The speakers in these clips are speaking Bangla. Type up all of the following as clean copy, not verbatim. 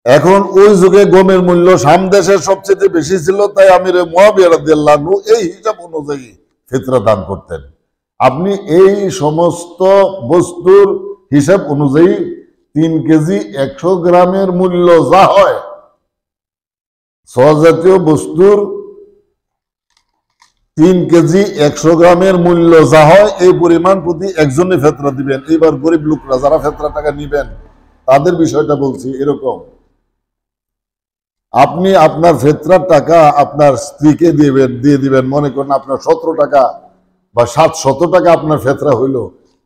এখন ওই যুগে গমের মূল্য শাম দেশের সবচেয়ে বেশি ছিল, তাই আমির মুআবিয়া রাদিয়াল্লাহু আনহু এই হিসাব অনুযায়ী ফিতরা দান করতেন। আপনি এই সমস্ত বস্তুর হিসাব অনুযায়ী 3 কেজি 100 গ্রামের মূল্য যা হয়, সহজাতীয় বস্তুর 3 কেজি 100 গ্রামের মূল্য যা হয়, এই পরিমাণ প্রতি একজনে ফিতরা দিবেন। এবার গরিব লোকরা যারা ফিতরা টাকা নিবেন তাদের বিষয়টা বলছি। এরকম আপনি আপনার ফিতরার টাকা আপনার স্ত্রীকে দিয়ে দিবেন। মনে করেন আপনার 17 টাকা বা 700 টাকা আপনার ফিতরা হইলো,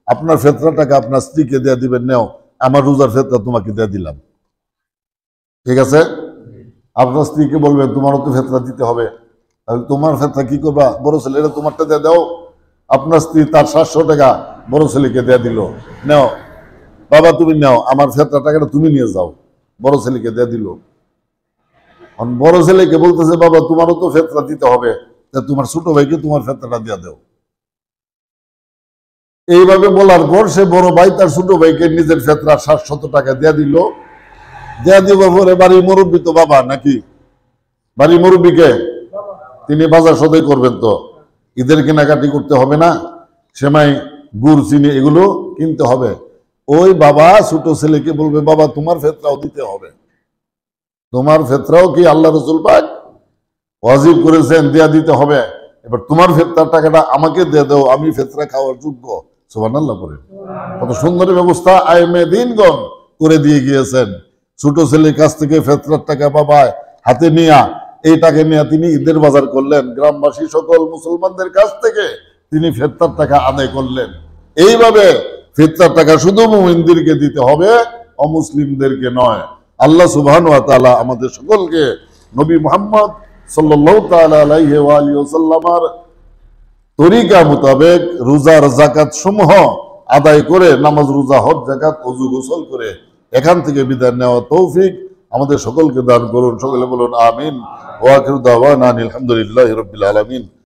আপনার ফিতরা টাকা আপনার স্ত্রীকে দিয়ে দিবেন, নেও আমার রোজার ফিতরা তোমাকে দিয়ে দিলাম। ঠিক আছে? আপনার স্ত্রীকে বলবেন তোমারও তো ফিতরা দিতে হবে, তাহলে তোমার ফিতরা কি করবা? বড় ছেলে এটা তোমারটা দিয়ে দাও। আপনার স্ত্রী তার 700 টাকা বড় ছেলেকে দিয়ে দিল, নেও বাবা তুমি নাও, আমার ফিতরা টাকাটা তুমি নিয়ে যাও। বড় ছেলেকে দিয়ে দিল। বড় ছেলেকে বলতেছে বাবা তোমারও তো ফিতরা দিতে হবে, তোমার ছোট ভাইকে তোমার ফিতরাটা দিয়ে দাও। এইভাবে বলার পর সে বড় ভাই তার ছোট ভাইকে নিজের ফিতরা 700 টাকা দিয়ে দিল। দিয়ে দেওয়ার পরে বাড়ির মুরব্বী তো বাবা নাকি, বাড়ির মুরব্বীকে তিনি বাজার সদাই করবেন, তো ঈদের কেনাকাটি করতে হবে না, সেমাই গুড় চিনি এগুলো কিনতে হবে। ওই বাবা ছোট ছেলেকে বলবে বাবা তোমার ফিতরাও দিতে হবে, তোমার ফিতরাও কি আল্লাহ রাসূল পাক ওয়াজিব করেছেন, দেয়া দিতে হবে। এবার তোমার ফিতরার টাকাটা আমাকে দিয়ে দাও, আমি ফিতরা খাওয়ার যোগ্য। সুবহানাল্লাহ বলেন। কত সুন্দর ব্যবস্থা আইমে দ্বীনগণ করে দিয়ে গিয়েছেন। ছোট ছেলের কাছ থেকে ফিতরার টাকা বাবা হাতে নিয়ে, এই টাকা নিয়ে তিনি ঈদের বাজার করলেন, গ্রামবাসী সকল মুসলমানদের কাছ থেকে তিনি ফিতরার টাকা আদায় করলেন। এইভাবে ফিতরার টাকা শুধু মুমিনদেরকে দিতে হবে, অমুসলিমদেরকে নয়। আল্লাহ সুবহানাহু ওয়া তাআলা আমাদের সকলকে নবী মুহাম্মদ সাল্লাল্লাহু তাআলা আলাইহি ওয়া আলিহি ওয়াসাল্লামের তরিকা মোতাবেক রোজার যাকাত সমূহ আদায় করে, নামাজ রোজা হজ যাকাত ওযু গোসল করে এখান থেকে বিদায় নেওয়া তৌফিক আমাদের সকলকে দান করুন। সকলে বলুন আমিন। ওয়া আখিরু দাওয়ানা আলহামদুলিল্লাহি রাব্বিল আলামিন।